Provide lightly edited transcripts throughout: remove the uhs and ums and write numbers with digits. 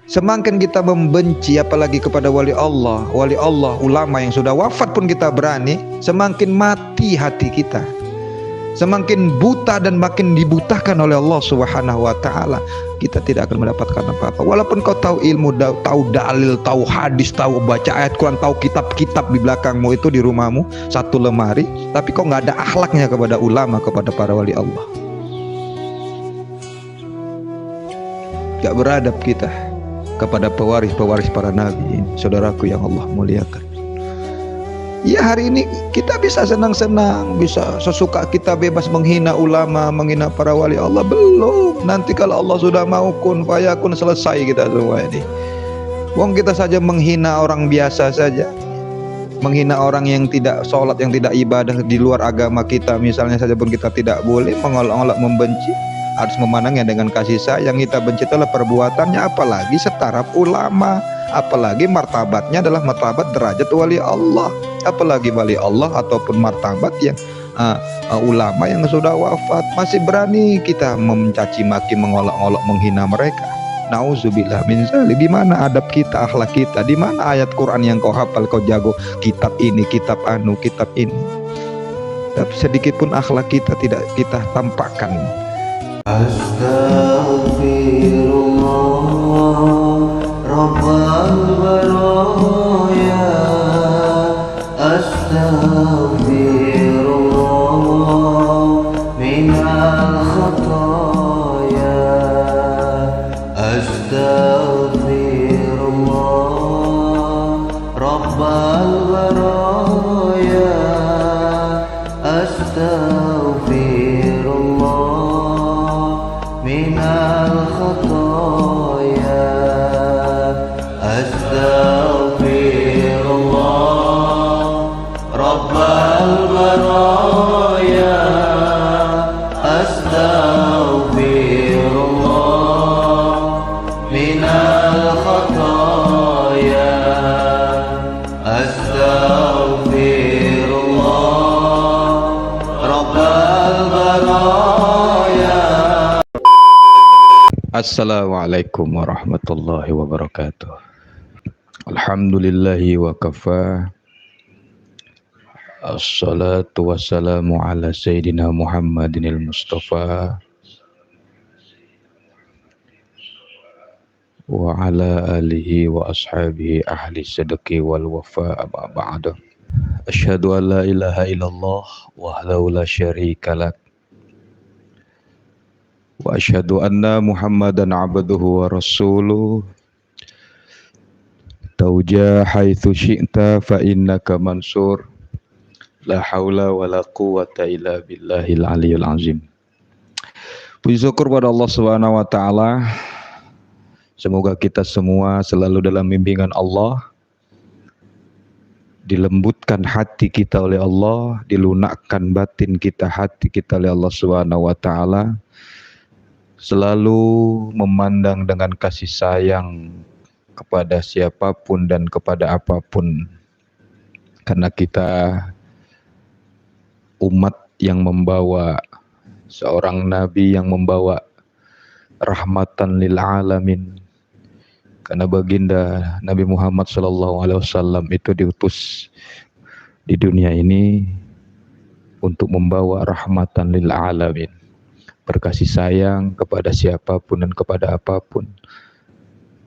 Semakin kita membenci apalagi kepada wali Allah, ulama yang sudah wafat pun kita berani, semakin mati hati kita. Semakin buta dan makin dibutakan oleh Allah Subhanahu wa taala. Kita tidak akan mendapatkan apa-apa. Walaupun kau tahu ilmu, tahu dalil, tahu hadis, tahu baca ayat Quran, tahu kitab-kitab di belakangmu itu di rumahmu satu lemari, tapi kau nggak ada akhlaknya kepada ulama, kepada para wali Allah. Gak beradab kita kepada pewaris para nabi, saudaraku yang Allah muliakan. Ya, hari ini kita bisa senang-senang, bisa sesuka kita bebas menghina ulama, menghina para wali Allah. Belum, nanti kalau Allah sudah mau kun fayakun, selesai kita semua ini. Wong kita saja menghina orang biasa saja, menghina orang yang tidak sholat, yang tidak ibadah di luar agama kita misalnya saja pun kita tidak boleh mengolok-olok, membenci. Harus memandangnya dengan kasih sayang. Kita benci adalah perbuatannya, apalagi setaraf ulama, apalagi martabatnya adalah martabat derajat wali Allah, apalagi wali Allah ataupun martabat yang ulama yang sudah wafat. Masih berani kita mencaci maki, mengolok-olok, menghina mereka. Nauzubillah min dzalik. Di mana adab kita, akhlak kita? Di mana ayat Quran yang kau hafal, kau jago, kitab ini, kitab anu, kitab ini? Tapi sedikit pun akhlak kita tidak kita tampakkan. Astaghfirullah Rabbal baraya, astaghfirullah minal khataya, astaghfirullah Rabbal baraya, astaghfirullah minal khataya, astaghfirullah rabbal baraya, astaghfirullah minal khataya, astaghfirullah rabbal baraya. Assalamualaikum warahmatullahi wabarakatuh. Alhamdulillahi wa kafa. Assalatu wassalamu ala sayyidina Muhammadinil Mustafa wa ala alihi wa ashabihi ahli sadaqi wal wafa, amma ba'du. Asyhadu an la ilaha illallah wahdahu la syarika lah, wa asyhadu anna Muhammadan abduhu wa rasuluh. Tauja haitsu syi'ta fa innaka mansur. La haula wala quwwata illa billahil aliyyil azim. Puji syukur pada Allah Subhanahu wa taala. Semoga kita semua selalu dalam bimbingan Allah, dilembutkan hati kita oleh Allah, dilunakkan batin kita, hati kita oleh Allah Subhanahu wa taala. Selalu memandang dengan kasih sayang kepada siapapun dan kepada apapun, karena kita umat yang membawa seorang nabi yang membawa rahmatan lil alamin. Karena baginda Nabi Muhammad SAW itu diutus di dunia ini untuk membawa rahmatan lil alamin, berkasih sayang kepada siapapun dan kepada apapun.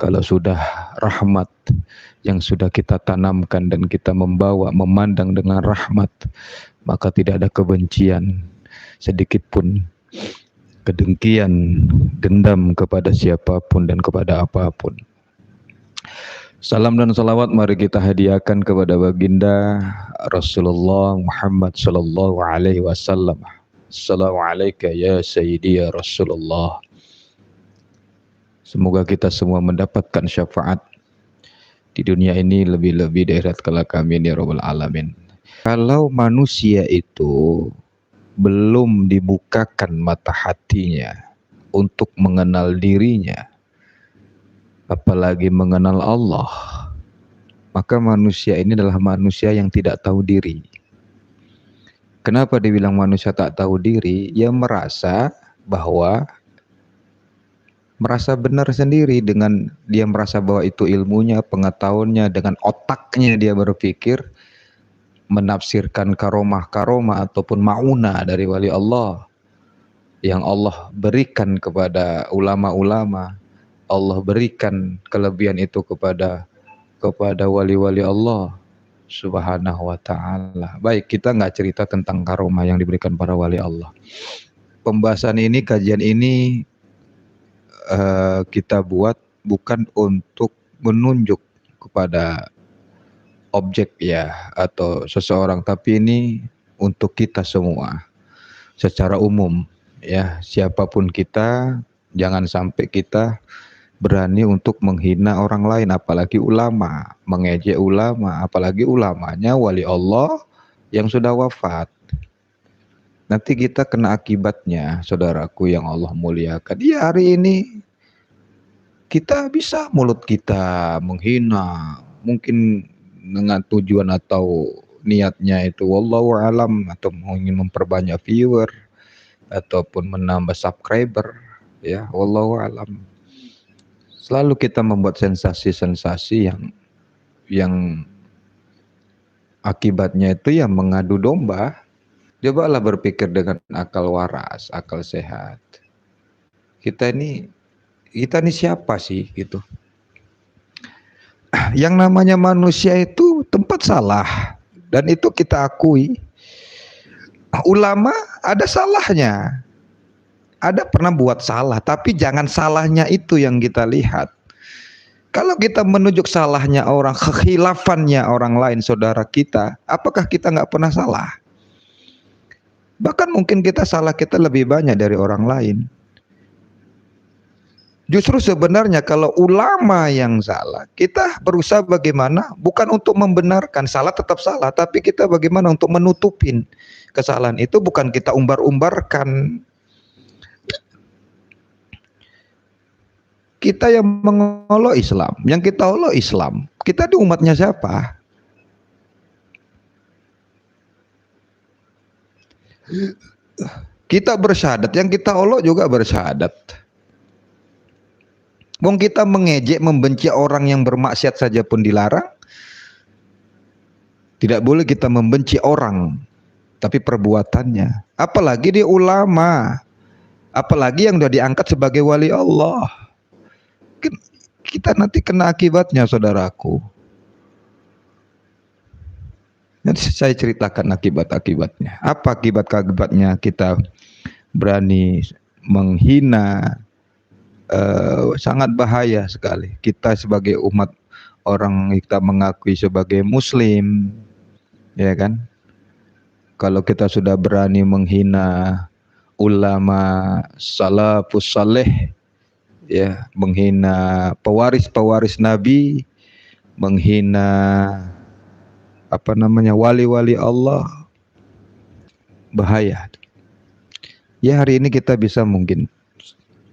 Kalau sudah rahmat yang sudah kita tanamkan dan kita membawa, memandang dengan rahmat, maka tidak ada kebencian sedikit pun, kedengkian, dendam kepada siapapun dan kepada apapun. Salam dan salawat mari kita hadiahkan kepada baginda Rasulullah Muhammad sallallahu alaihi wasallam. Assalamualaikum ya sayyidi ya Rasulullah. Semoga kita semua mendapatkan syafaat di dunia ini, lebih-lebih di akhirat kelak, amin ya rabbal alamin. Kalau manusia itu belum dibukakan mata hatinya untuk mengenal dirinya, apalagi mengenal Allah, maka manusia ini adalah manusia yang tidak tahu diri. Kenapa dibilang manusia tak tahu diri? Ia merasa bahwa merasa benar sendiri dengan dia merasa bahwa itu ilmunya, pengetahuannya, dengan otaknya dia berpikir menafsirkan karomah-karomah ataupun mauna dari wali Allah yang Allah berikan kepada ulama-ulama. Allah berikan kelebihan itu kepada wali-wali Allah Subhanahu wa ta'ala. Baik, kita nggak cerita tentang karomah yang diberikan para wali Allah. Pembahasan ini, kajian ini kita buat bukan untuk menunjuk kepada objek ya atau seseorang, tapi ini untuk kita semua secara umum ya. Siapapun kita, jangan sampai kita berani untuk menghina orang lain, apalagi ulama, mengejek ulama, apalagi ulamanya wali Allah yang sudah wafat. Nanti kita kena akibatnya, saudaraku yang Allah muliakan. Ya, hari ini kita bisa mulut kita menghina, mungkin dengan tujuan atau niatnya itu wallahu alam, atau ingin memperbanyak viewer ataupun menambah subscriber ya, wallahu alam. Selalu kita membuat sensasi-sensasi yang akibatnya itu ya mengadu domba. Cobalah berpikir dengan akal waras, akal sehat. Kita ini siapa sih gitu? Yang namanya manusia itu tempat salah, dan itu kita akui. Ulama ada salahnya, ada pernah buat salah, tapi jangan salahnya itu yang kita lihat. Kalau kita menunjuk salahnya orang, kekhilafannya orang lain, saudara kita, apakah kita nggak pernah salah? Bahkan mungkin salah kita lebih banyak dari orang lain. Justru sebenarnya kalau ulama yang salah, kita berusaha bagaimana, bukan untuk membenarkan, salah tetap salah, tapi kita bagaimana untuk menutupin kesalahan itu, bukan kita umbar-umbarkan. Kita yang mengolok Islam, yang kita olok Islam, kita di umatnya siapa? Kita bersyahadat, yang kita olok juga bersyahadat. Wong kita mengejek, membenci orang yang bermaksiat saja pun dilarang. Tidak boleh kita membenci orang, tapi perbuatannya. Apalagi dia ulama, apalagi yang sudah diangkat sebagai wali Allah. Kita nanti kena akibatnya, saudaraku. Nanti saya ceritakan akibat-akibatnya. Apa akibat-akibatnya kita berani menghina? Sangat bahaya sekali. Kita sebagai umat orang, kita mengakui sebagai muslim, ya kan? Kalau kita sudah berani menghina ulama salafus saleh, ya, menghina pewaris-pewaris Nabi, menghina wali-wali Allah, bahaya. Ya, hari ini kita bisa, mungkin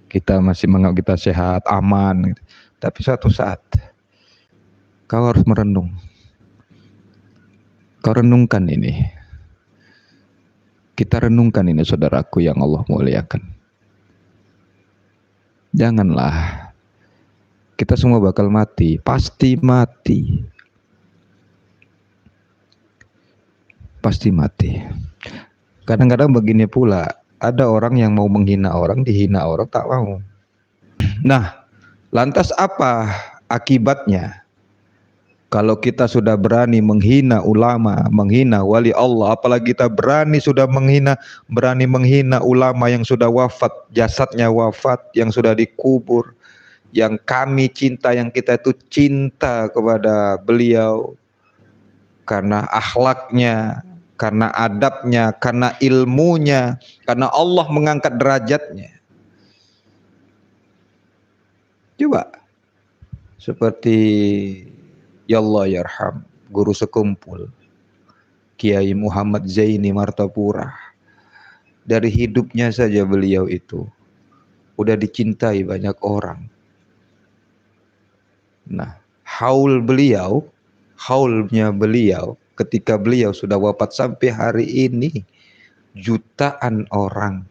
kita masih menganggap kita sehat, aman, tapi suatu saat kau harus merenung. Kau renungkan ini. Kita renungkan ini, saudaraku yang Allah muliakan. Janganlah. Kita semua bakal mati, pasti mati. Pasti mati. Kadang-kadang begini pula, ada orang yang mau menghina orang, dihina orang tak mau. Nah, lantas apa akibatnya? Kalau kita sudah berani menghina ulama, menghina wali Allah, apalagi kita berani menghina ulama yang sudah wafat, jasadnya wafat, yang sudah dikubur, yang kami cinta, yang kita itu cinta kepada beliau karena akhlaknya, karena adabnya, karena ilmunya, karena Allah mengangkat derajatnya. Coba seperti ya Allah yarham, guru sekumpul Kiai Muhammad Zaini Martapura. Dari hidupnya saja beliau itu udah dicintai banyak orang. Nah, haulnya beliau ketika beliau sudah wafat sampai hari ini, jutaan orang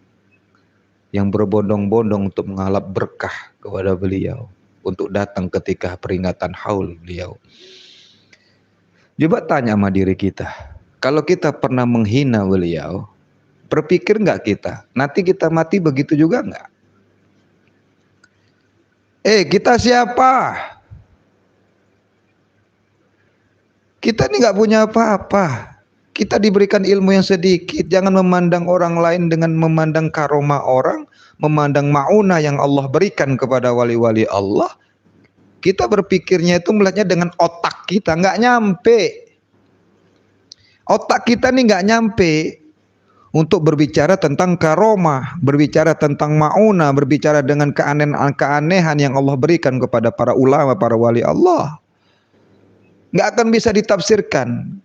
yang berbondong-bondong untuk menghalap berkah kepada beliau, untuk datang ketika peringatan haul beliau. Coba tanya sama diri kita, kalau kita pernah menghina beliau, berpikir nggak kita, nanti kita mati begitu juga nggak? Kita siapa? Kita ini nggak punya apa-apa. Kita diberikan ilmu yang sedikit. Jangan memandang orang lain dengan memandang karomah orang, memandang maunah yang Allah berikan kepada wali-wali Allah. Kita berpikirnya itu melihatnya dengan otak kita, nggak nyampe. Otak kita nih nggak nyampe untuk berbicara tentang karomah, berbicara tentang maunah, berbicara dengan keanehan yang Allah berikan kepada para ulama, para wali Allah. Nggak akan bisa ditafsirkan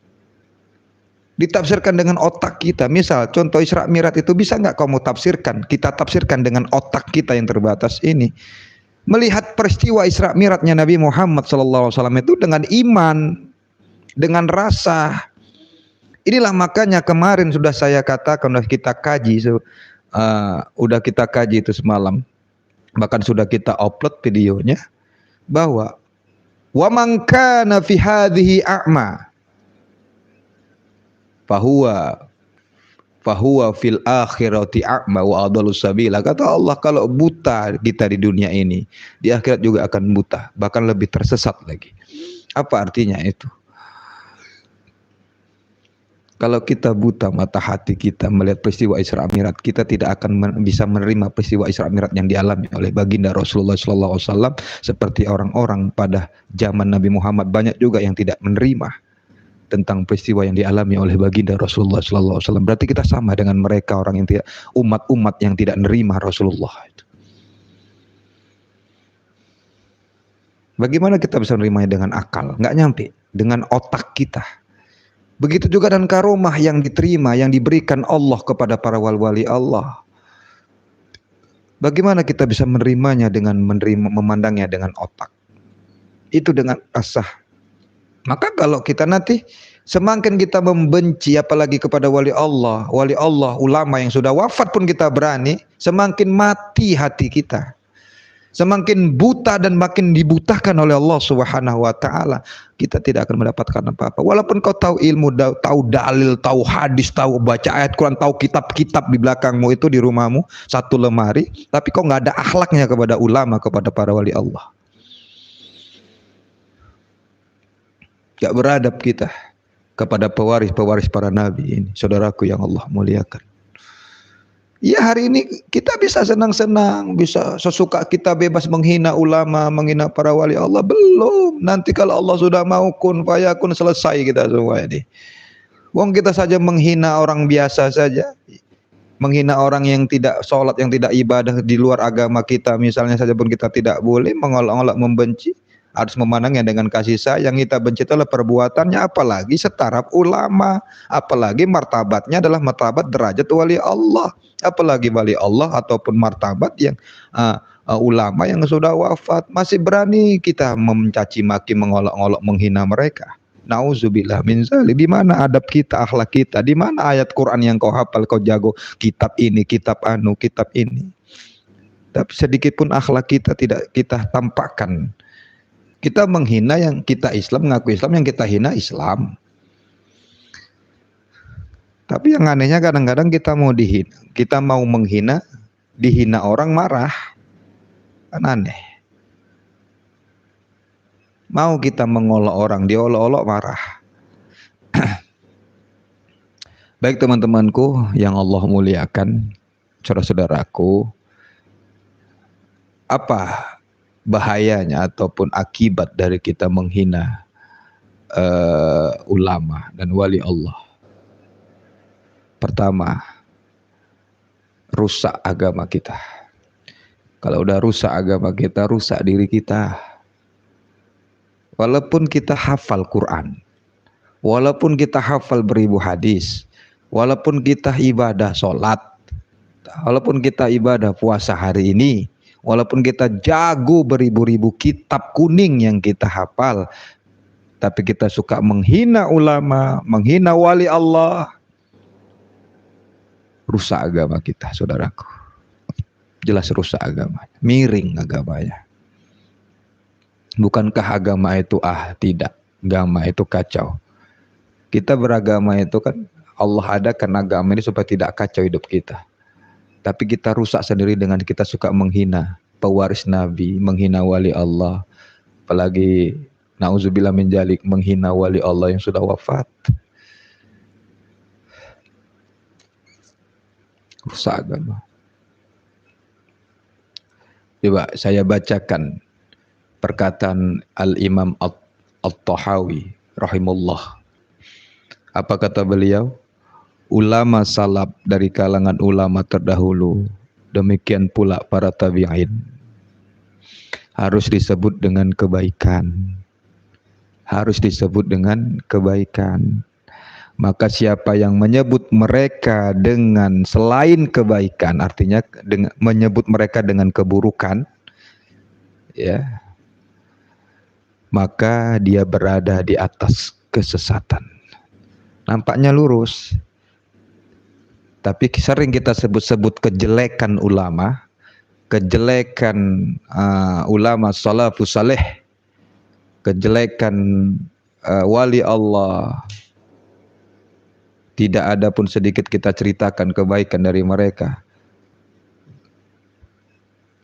dengan otak kita. Misal contoh Isra Mi'raj itu bisa nggak kamu tafsirkan? Kita tafsirkan dengan otak kita yang terbatas ini. Melihat peristiwa Isra Mi'rajnya Nabi Muhammad SAW itu dengan iman, dengan rasa. Inilah makanya kemarin sudah saya katakan, sudah kita kaji itu semalam, bahkan sudah kita upload videonya, bahwa wa man kana fi hadhihi a'ma fahuwa fil akhirati a'ma wa adallu sabila. Kata Allah, kalau buta kita di dunia ini, di akhirat juga akan buta, bahkan lebih tersesat lagi. Apa artinya itu? Kalau kita buta mata hati kita melihat peristiwa Isra Mi'raj, kita tidak akan bisa menerima peristiwa Isra Mi'raj yang dialami oleh baginda Rasulullah SAW. Seperti orang-orang pada zaman Nabi Muhammad, banyak juga yang tidak menerima tentang peristiwa yang dialami oleh baginda Rasulullah SAW. Berarti kita sama dengan mereka, orang yang tidak, umat-umat yang tidak menerima Rasulullah. Bagaimana kita bisa menerimanya dengan akal? Nggak nyampe. Dengan otak kita. Begitu juga dengan karomah yang diterima, yang diberikan Allah kepada para wali-wali Allah. Bagaimana kita bisa menerimanya dengan memandangnya dengan otak? Itu dengan asah. Maka kalau kita nanti semakin kita membenci apalagi kepada wali Allah, ulama yang sudah wafat pun kita berani, semakin mati hati kita. Semakin buta dan makin dibutahkan oleh Allah Subhanahu wa taala, kita tidak akan mendapatkan apa-apa. Walaupun kau tahu ilmu, tahu dalil, tahu hadis, tahu baca ayat Quran, tahu kitab-kitab di belakangmu itu di rumahmu, satu lemari, tapi kau nggak ada akhlaknya kepada ulama, kepada para wali Allah. Gak beradab kita kepada pewaris-pewaris para nabi ini, saudaraku yang Allah muliakan. Ya, hari ini kita bisa senang-senang, bisa sesuka kita bebas menghina ulama, menghina para wali Allah. Belum, nanti kalau Allah sudah mau kun fayakun, selesai kita semua ini. Wong kita saja menghina orang biasa saja, menghina orang yang tidak sholat, yang tidak ibadah di luar agama kita misalnya saja pun kita tidak boleh mengolok-olok, membenci. Harus memandangnya dengan kasih sayang. Kita benci adalah perbuatannya, apalagi setaraf ulama, apalagi martabatnya adalah martabat derajat wali Allah, apalagi wali Allah ataupun martabat yang ulama yang sudah wafat, masih berani kita mencaci maki, mengolok-olok, menghina mereka. Nauzubillah min zalik. Di mana adab kita, akhlak kita? Di mana ayat Quran yang kau hafal, kau jago, kitab ini, kitab anu, kitab ini? Tapi sedikit pun akhlak kita tidak kita tampakkan. Kita menghina yang kita Islam, mengaku Islam, yang kita hina Islam. Tapi yang anehnya kadang-kadang kita mau menghina, dihina orang marah. Kan aneh. Mau kita mengolok orang, diolok-olok marah. Baik teman-temanku yang Allah muliakan, saudara-saudaraku, apa bahayanya ataupun akibat dari kita menghina ulama dan wali Allah? Pertama, rusak agama kita. Kalau udah rusak agama kita, rusak diri kita. Walaupun kita hafal Quran, walaupun kita hafal beribu hadis, walaupun kita ibadah sholat, walaupun kita ibadah puasa hari ini, walaupun kita jago beribu-ribu kitab kuning yang kita hafal, tapi kita suka menghina ulama, menghina wali Allah, rusak agama kita, saudaraku. jelas rusak agamanya, miring agamanya. Bukankah agama itu tidak, agama itu kacau. Kita beragama itu kan Allah adakan agama ini supaya tidak kacau hidup kita. Tapi kita rusak sendiri dengan kita suka menghina pewaris Nabi, menghina wali Allah, apalagi nauzubillah min dzalik, menghina wali Allah yang sudah wafat. Rusak agama. Coba saya bacakan perkataan Al-Imam At-Tahawi rahimullah. Apa kata beliau? Ulama salaf dari kalangan ulama terdahulu, demikian pula para tabi'in, harus disebut dengan kebaikan. Harus disebut dengan kebaikan. Maka siapa yang menyebut mereka dengan selain kebaikan, artinya menyebut mereka dengan keburukan, ya, maka dia berada di atas kesesatan. Nampaknya lurus, tapi sering kita sebut-sebut kejelekan ulama, kejelekan ulama salafus saleh, kejelekan wali Allah. Tidak ada pun sedikit kita ceritakan kebaikan dari mereka.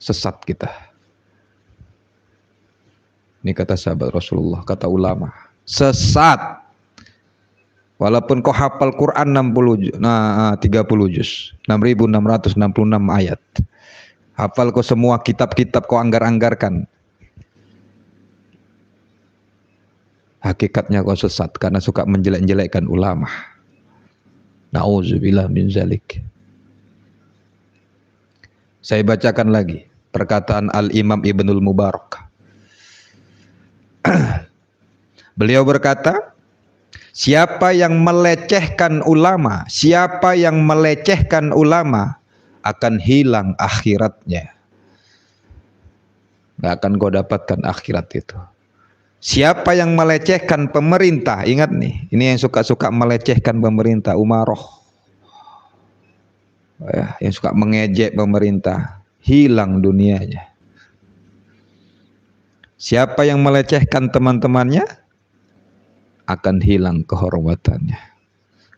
Sesat kita. Ini kata sahabat Rasulullah, kata ulama. Sesat. Walaupun kau hafal Quran 30 juz, 6.666 ayat. Hafal kau semua kitab-kitab kau anggar-anggarkan. Hakikatnya kau sesat karena suka menjelek-jelekkan ulama. Nauzubillah min zalik. Saya bacakan lagi perkataan Al-Imam Ibnul Mubarak. Beliau berkata, siapa yang melecehkan ulama, siapa yang melecehkan ulama akan hilang akhiratnya. Gak akan kau dapatkan akhirat itu. Siapa yang melecehkan pemerintah, ingat nih, ini yang suka-suka melecehkan pemerintah, umaroh, ya, yang suka mengejek pemerintah, hilang dunianya. Siapa yang melecehkan teman-temannya, akan hilang kehormatannya.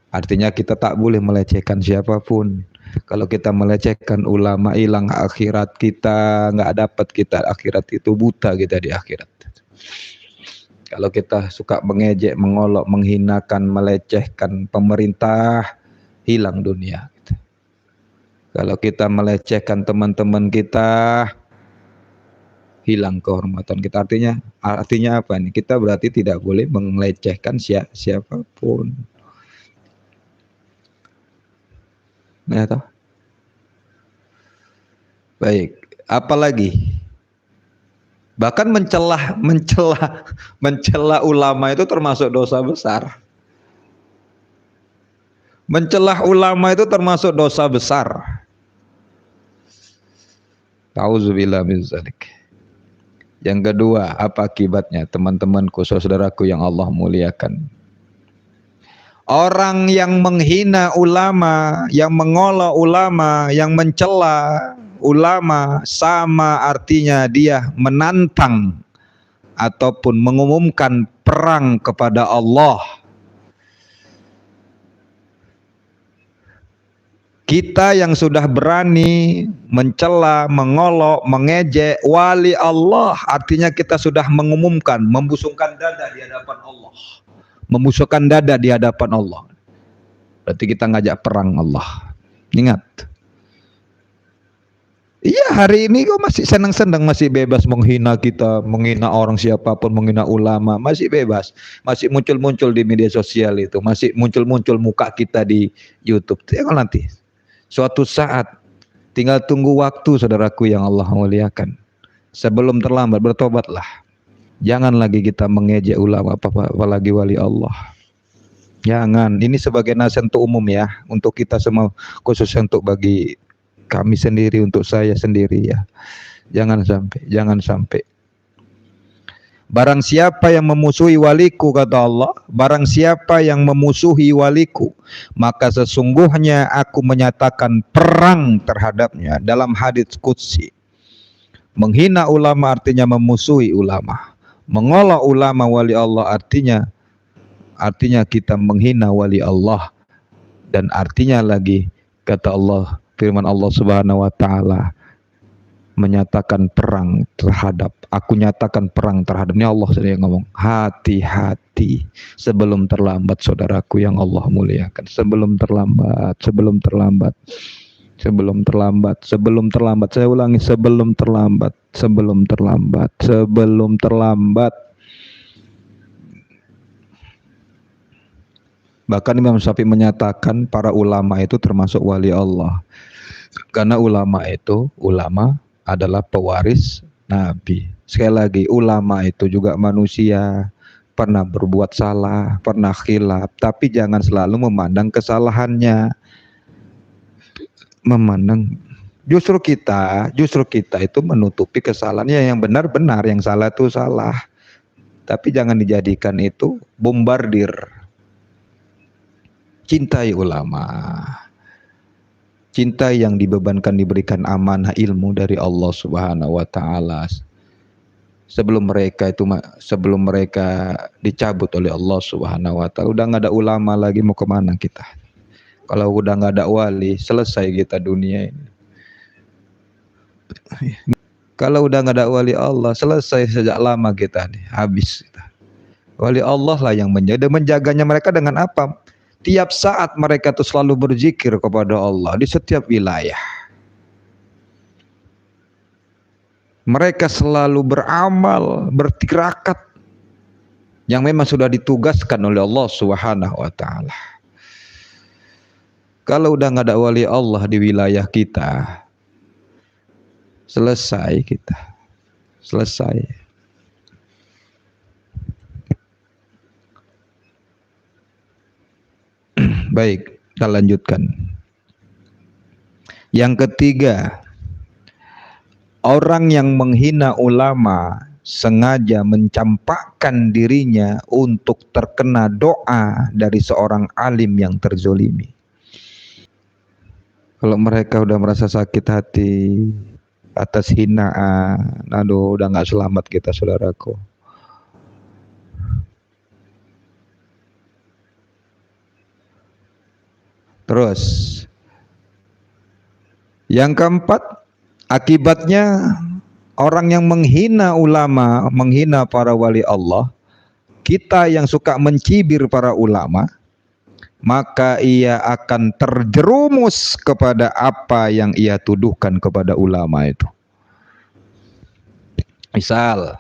Artinya kita tak boleh melecehkan siapapun. Kalau kita melecehkan ulama, hilang akhirat kita, nggak dapat kita akhirat itu, buta kita di akhirat. Kalau kita suka mengejek, mengolok, menghinakan, melecehkan pemerintah, hilang dunia. Kalau kita melecehkan teman-teman kita, hilang kehormatan kita. Artinya apa nih? Kita berarti tidak boleh melecehkan siapapun. Nah, toh? Baik, apalagi? Bahkan mencela ulama itu termasuk dosa besar. Mencela ulama itu termasuk dosa besar. Auzubillah min dzalik. Yang kedua, apa akibatnya teman-temanku, saudaraku yang Allah muliakan? Orang yang menghina ulama, yang mengolok ulama, yang mencela ulama, sama artinya dia menantang ataupun mengumumkan perang kepada Allah. Kita yang sudah berani mencela, mengolok, mengejek wali Allah, artinya kita sudah mengumumkan, membusungkan dada di hadapan Allah. Membusungkan dada di hadapan Allah. Berarti kita ngajak perang Allah. Ingat. Iya, hari ini kok masih senang-senang, masih bebas menghina kita, menghina orang siapapun, menghina ulama, masih bebas. Masih muncul-muncul di media sosial itu, masih muncul-muncul muka kita di YouTube. Tengok nanti. Suatu saat, tinggal tunggu waktu, saudaraku yang Allah muliakan. Sebelum terlambat, bertobatlah. Jangan lagi kita mengejek ulama, apalagi wali Allah. Jangan. Ini sebagai nasihat untuk umum ya, untuk kita semua, khususnya untuk bagi kami sendiri, untuk saya sendiri ya. Jangan sampai. Barang siapa yang memusuhi waliku, kata Allah, barang siapa yang memusuhi waliku, maka sesungguhnya aku menyatakan perang terhadapnya. Dalam hadits qudsi, menghina ulama artinya memusuhi ulama. Mengolok ulama wali Allah artinya kita menghina wali Allah. Dan artinya lagi, kata Allah, firman Allah Subhanahu wa taala, menyatakan perang terhadap, aku nyatakan perang terhadap, ini Allah sendiri yang ngomong, hati-hati sebelum terlambat, saudaraku yang Allah muliakan, sebelum terlambat, sebelum terlambat, sebelum terlambat, sebelum terlambat, saya ulangi, sebelum terlambat, sebelum terlambat, sebelum terlambat. Bahkan Imam Syafi'i menyatakan para ulama itu termasuk wali Allah, karena ulama adalah pewaris Nabi. Sekali lagi, ulama itu juga manusia, pernah berbuat salah, pernah khilaf, tapi jangan selalu memandang kesalahannya. Justru kita itu menutupi kesalahannya, yang benar-benar, yang salah itu salah. Tapi jangan dijadikan itu bombardir. Cintai ulama. Cinta yang dibebankan, diberikan amanah ilmu dari Allah Subhanahu wa taala. Sebelum mereka dicabut oleh Allah Subhanahu wa taala, udah nggak ada ulama lagi, mau kemana kita? Kalau udah nggak ada wali, selesai kita dunia ini. Kalau udah nggak ada wali Allah, selesai sejak lama kita nih, habis kita. Wali Allah lah yang menjaganya mereka dengan apa? Tiap saat mereka tuh selalu berzikir kepada Allah di setiap wilayah. Mereka selalu beramal, bertirakat yang memang sudah ditugaskan oleh Allah Subhanahu wa taala. Kalau udah nggak ada wali Allah di wilayah kita, selesai kita. Selesai. Baik, kita lanjutkan. Yang ketiga, orang yang menghina ulama sengaja mencampakkan dirinya untuk terkena doa dari seorang alim yang terzolimi. Kalau mereka udah merasa sakit hati atas hinaan, aduh, udah nggak selamat kita, saudaraku. Terus yang keempat, akibatnya orang yang menghina ulama, menghina para wali Allah, kita yang suka mencibir para ulama, maka ia akan terjerumus kepada apa yang ia tuduhkan kepada ulama itu. Misal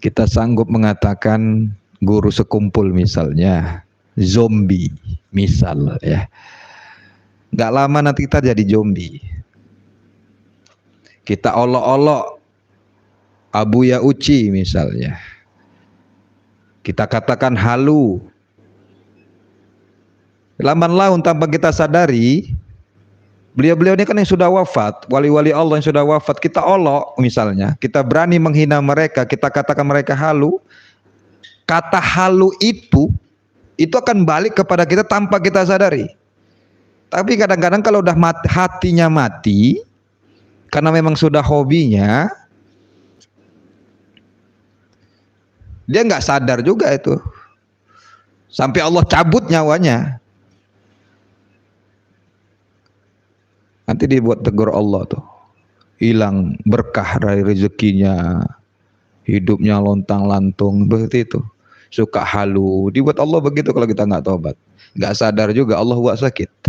kita sanggup mengatakan guru sekumpul misalnya zombie, misal ya. Nggak lama nanti kita jadi zombie. Kita olok-olok Abuya Uci misalnya. Kita katakan halu. Lamban laun tanpa kita sadari, beliau-beliau ini kan yang sudah wafat, wali-wali Allah yang sudah wafat, kita olok misalnya, kita berani menghina mereka, kita katakan mereka halu. Kata halu itu akan balik kepada kita tanpa kita sadari. Tapi kadang-kadang kalau udah hatinya mati, karena memang sudah hobinya, dia nggak sadar juga itu. Sampai Allah cabut nyawanya. Nanti dibuat tegur Allah tuh. Hilang berkah dari rezekinya, hidupnya lontang-lantung, begitu itu. Suka halu, dibuat Allah begitu kalau kita nggak tobat. Nggak sadar juga Allah buat sakit.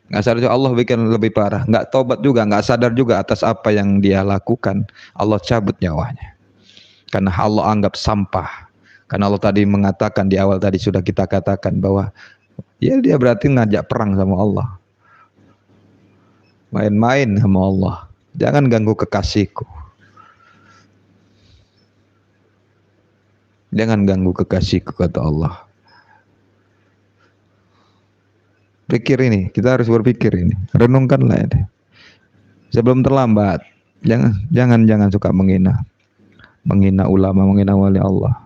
Nggak sadar juga Allah bikin lebih parah. Nggak tobat juga, nggak sadar juga atas apa yang dia lakukan. Allah cabut nyawanya. Karena Allah anggap sampah. Karena Allah tadi mengatakan di awal tadi sudah kita katakan bahwa ya dia berarti ngajak perang sama Allah. Main-main sama Allah. Jangan ganggu kekasihku. Jangan ganggu kekasihku, kata Allah. Pikir ini, kita harus berpikir ini. Renungkanlah ini. Sebelum terlambat. Jangan suka menghina. menghina ulama, menghina wali Allah.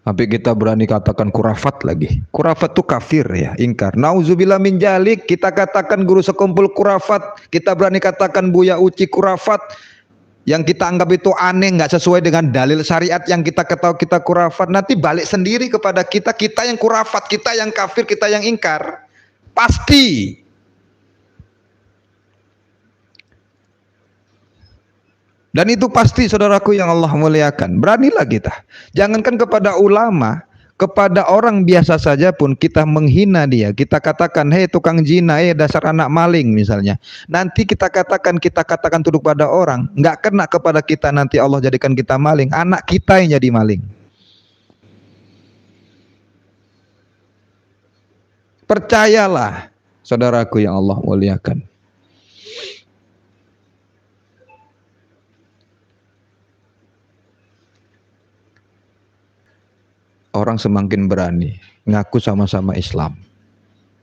Sampai kita berani katakan kurafat lagi. Kurafat itu kafir ya, ingkar. Nauzubillah min jalik, kita katakan guru sekumpul kurafat, kita berani katakan Buya Uci kurafat, yang kita anggap itu aneh, nggak sesuai dengan dalil syariat yang kita ketahui kita kurafat, nanti balik sendiri kepada kita, kita yang kurafat, kita yang kafir, kita yang ingkar. Pasti. Dan itu pasti saudaraku yang Allah muliakan. Beranilah kita. Jangankan kepada ulama, kepada orang biasa saja pun kita menghina dia. Kita katakan, hei tukang zina, dasar anak maling misalnya. Nanti kita katakan tunduk pada orang. Nggak kena kepada kita, nanti Allah jadikan kita maling. Anak kita yang jadi maling. Percayalah saudaraku yang Allah muliakan. Orang semakin berani ngaku sama-sama Islam,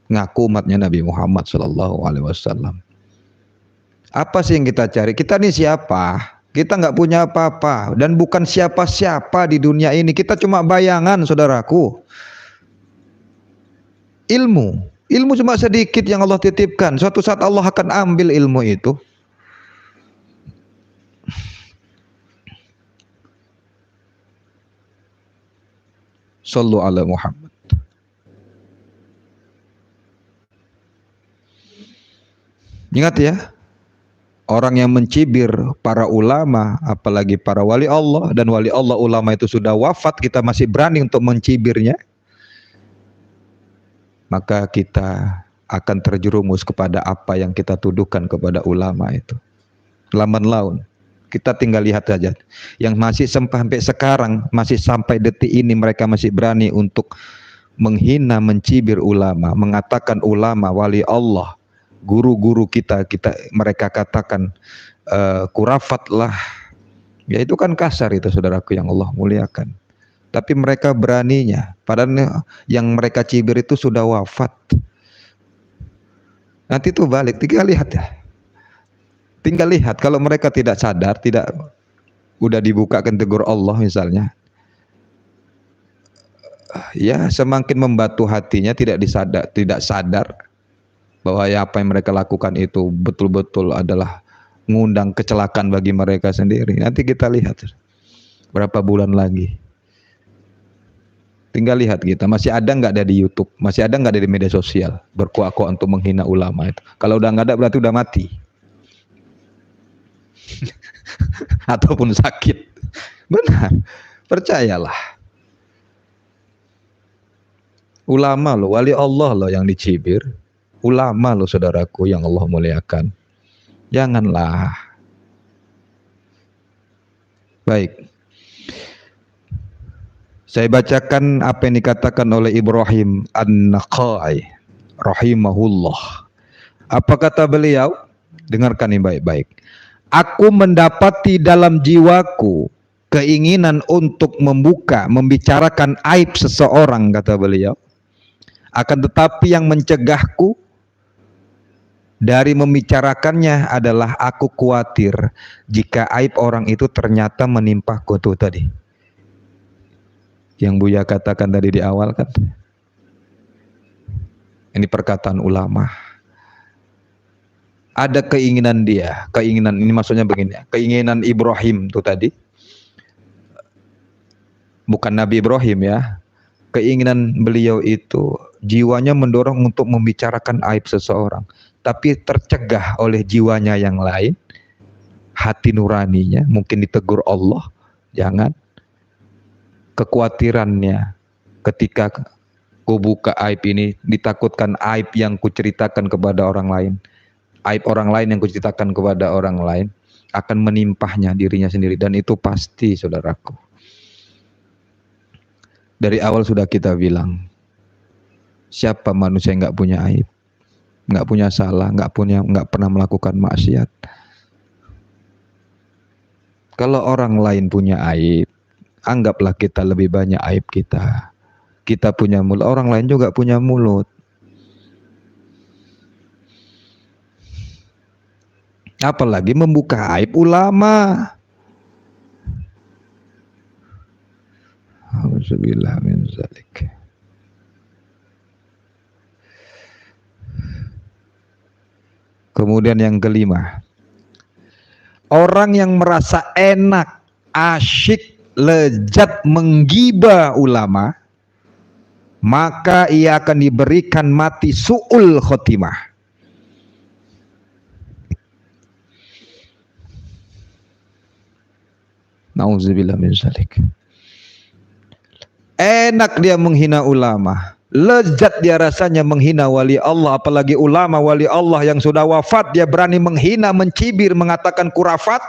ngaku umatnya Nabi Muhammad SAW. Apa sih yang kita cari? Kita ini siapa? Kita nggak punya apa-apa dan bukan siapa-siapa di dunia ini. Kita cuma bayangan, saudaraku. Ilmu cuma sedikit yang Allah titipkan. Suatu saat Allah akan ambil ilmu itu. Sallu ala Muhammad. Ingat ya, orang yang mencibir para ulama, apalagi para wali Allah, dan wali Allah ulama itu sudah wafat, kita masih berani untuk mencibirnya, maka kita akan terjerumus kepada apa yang kita tuduhkan kepada ulama itu. Laman laun. Kita tinggal lihat saja. Yang masih sampai sekarang, masih sampai detik ini mereka masih berani untuk menghina, mencibir ulama, mengatakan ulama, wali Allah, guru-guru kita mereka katakan kurafat lah. Ya itu kan kasar itu saudaraku yang Allah muliakan. Tapi mereka beraninya, padahal yang mereka cibir itu sudah wafat. Nanti itu balik, tinggal lihat ya. Tinggal lihat kalau mereka tidak sadar, tidak udah dibukakan tegur Allah misalnya, ya semakin membatu hatinya, tidak sadar bahwa ya apa yang mereka lakukan itu betul-betul adalah mengundang kecelakaan bagi mereka sendiri. Nanti kita lihat berapa bulan lagi. Tinggal lihat kita masih ada nggak ada di YouTube, masih ada nggak ada di media sosial berkuak-kuak untuk menghina ulama itu. Kalau udah nggak ada berarti udah mati. Ataupun sakit. Benar, percayalah. Ulama loh, wali Allah loh yang dicibir. Ulama loh saudaraku yang Allah muliakan. Janganlah. Baik. Saya bacakan apa yang dikatakan oleh Ibrahim An-Nakhai rahimahullah. Apa kata beliau? Dengarkan ini baik-baik. Aku mendapati dalam jiwaku keinginan untuk membicarakan aib seseorang, kata beliau. Akan tetapi yang mencegahku dari membicarakannya adalah aku khawatir jika aib orang itu ternyata menimpaku. Tuh tadi yang Buya katakan tadi di awal kan. Ini perkataan ulama. Ada keinginan ini maksudnya begini, keinginan Ibrahim itu tadi, bukan Nabi Ibrahim ya, keinginan beliau itu jiwanya mendorong untuk membicarakan aib seseorang, tapi tercegah oleh jiwanya yang lain, hati nuraninya, mungkin ditegur Allah, jangan, kekhawatirannya ketika ku buka aib ini, ditakutkan aib yang kuceritakan kepada orang lain, aib orang lain yang kuceritakan kepada orang lain akan menimpahnya dirinya sendiri, dan itu pasti saudaraku. Dari awal sudah kita bilang, siapa manusia yang nggak punya aib, nggak punya salah, nggak pernah melakukan maksiat. Kalau orang lain punya aib, anggaplah kita lebih banyak aib kita. Kita punya mulut, orang lain juga punya mulut. apalagi membuka aib ulama. Alhamdulillah min zalik. Kemudian yang kelima, orang yang merasa enak, asyik, lezat menggibah ulama, maka ia akan diberikan mati su'ul khotimah. Nauzubillah min zalik. Enak dia menghina ulama, lezat dia rasanya menghina wali Allah, apalagi ulama wali Allah yang sudah wafat, dia berani menghina, mencibir, mengatakan kurafat,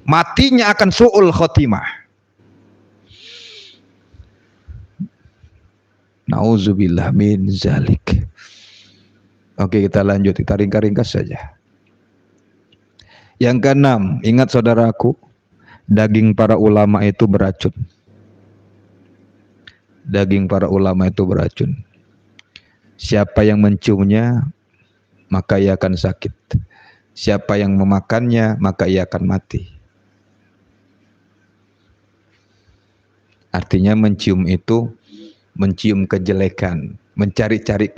matinya akan su'ul khotimah. Nauzubillah min zalik. Oke, kita lanjut, kita ringkas saja. Yang keenam, ingat saudaraku, daging para ulama itu beracun. Daging para ulama itu beracun. Siapa yang menciumnya, maka ia akan sakit. Siapa yang memakannya, maka ia akan mati. Artinya mencium itu mencium kejelekan, mencari-cari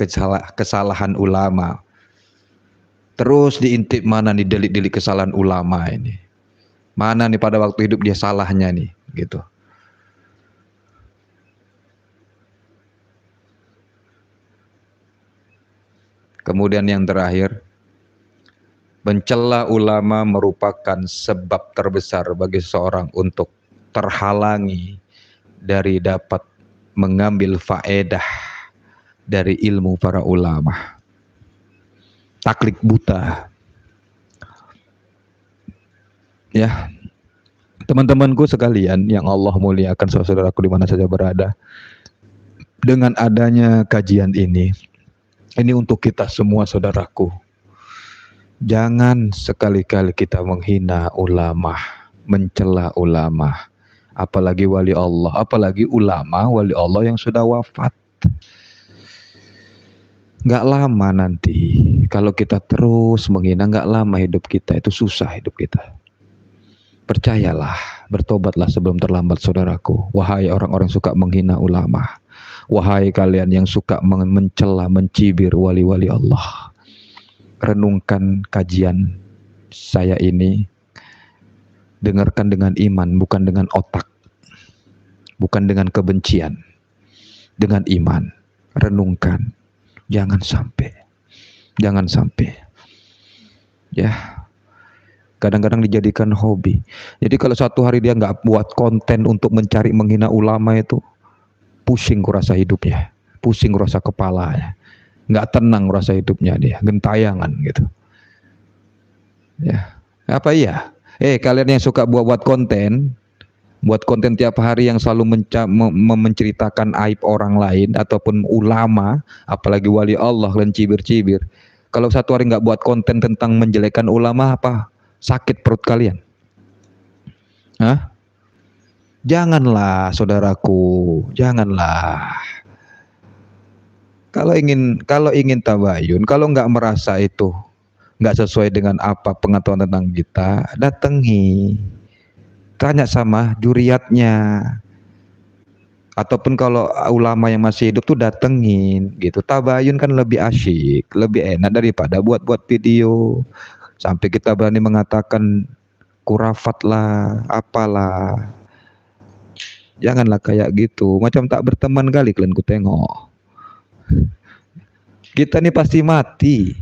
kesalahan ulama. Terus diintip mana nih delik-delik kesalahan ulama ini. Mana nih pada waktu hidup dia salahnya nih, gitu. Kemudian yang terakhir, mencela ulama merupakan sebab terbesar bagi seseorang untuk terhalangi dari dapat mengambil faedah dari ilmu para ulama. Taklid buta. Ya, teman-temanku sekalian yang Allah muliakan, saudaraku di mana saja berada, dengan adanya kajian ini untuk kita semua saudaraku. Jangan sekali-kali kita menghina ulama, mencela ulama, apalagi wali Allah, apalagi ulama wali Allah yang sudah wafat. Gak lama nanti kalau kita terus menghina, gak lama hidup kita itu susah hidup kita. Percayalah, bertobatlah sebelum terlambat saudaraku. Wahai orang-orang suka menghina ulama, wahai kalian yang suka mencela, mencibir wali-wali Allah, renungkan kajian saya ini, dengarkan dengan iman, bukan dengan otak, bukan dengan kebencian, dengan iman. Renungkan, jangan sampai, ya. Kadang-kadang dijadikan hobi. Jadi kalau suatu hari dia nggak buat konten untuk mencari menghina ulama itu, pusing kurasa hidupnya, pusing kurasa kepalanya, nggak tenang kurasa hidupnya dia, gentayangan gitu. Ya, apa iya? Kalian yang suka buat konten tiap hari yang selalu menceritakan aib orang lain ataupun ulama, apalagi wali Allah dan cibir-cibir. Kalau satu hari nggak buat konten tentang menjelekan ulama, apa? Sakit perut kalian? Hah? Janganlah saudaraku, janganlah. Kalau ingin tabayun, kalau nggak merasa itu nggak sesuai dengan apa pengetahuan tentang kita, datangi, tanya sama juriatnya, ataupun kalau ulama yang masih hidup tuh datengin, gitu. Tabayun kan lebih asyik, lebih enak daripada buat video sampai kita berani mengatakan kurafat lah, apalah. Janganlah kayak gitu, macam tak berteman kali kalian ku tengok. Kita nih pasti mati.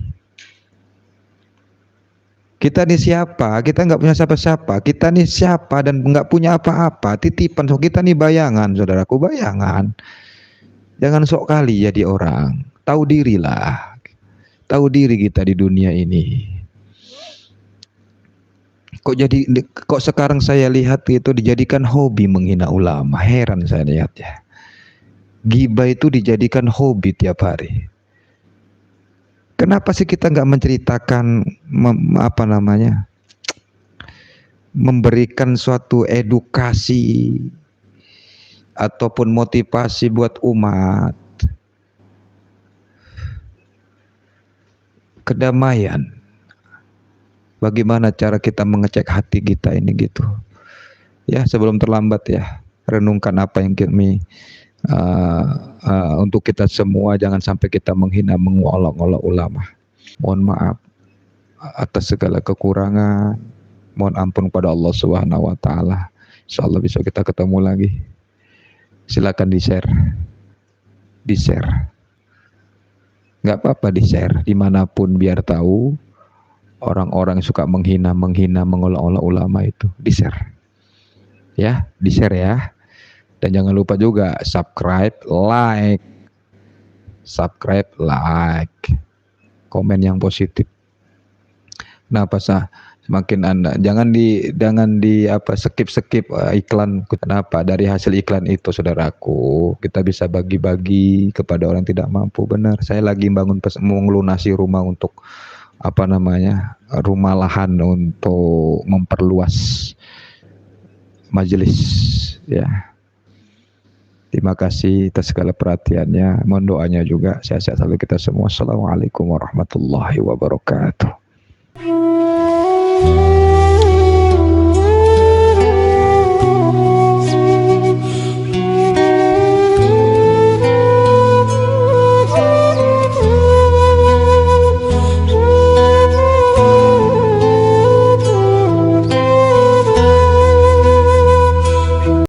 Kita nih siapa? Kita nggak punya siapa-siapa. Kita nih siapa dan nggak punya apa-apa. Titipan. So kita nih bayangan, saudaraku, bayangan. Jangan sok kali jadi orang. Tahu dirilah. Tahu diri kita di dunia ini. Kok sekarang saya lihat itu dijadikan hobi menghina ulama. Heran saya lihat ya. Ghibah itu dijadikan hobi tiap hari. Kenapa sih kita nggak menceritakan memberikan suatu edukasi ataupun motivasi buat umat, kedamaian, Bagaimana cara kita mengecek hati kita ini gitu. Ya, sebelum terlambat ya, renungkan apa yang kami untuk kita semua, jangan sampai kita menghina, mengolok-olok ulama. Mohon maaf atas segala kekurangan. Mohon ampun pada Allah Subhanahu wa taala. Insyaallah besok kita ketemu lagi. Silakan di-share. Di-share. Enggak apa-apa di-share dimanapun, biar tahu orang-orang yang suka menghina, mengolok-olok ulama itu, di-share. Ya, di-share ya. Dan jangan lupa juga subscribe, like, komen yang positif. Kenapa semakin Anda jangan di skip iklan. Kenapa? Dari hasil iklan itu, saudaraku, kita bisa bagi-bagi kepada orang yang tidak mampu. Benar, saya lagi melunasi rumah untuk rumah lahan untuk memperluas majelis ya. Terima kasih atas segala perhatiannya. Mohon doanya juga. Sehat-sehat selalu kita semua. Assalamualaikum warahmatullahi wabarakatuh.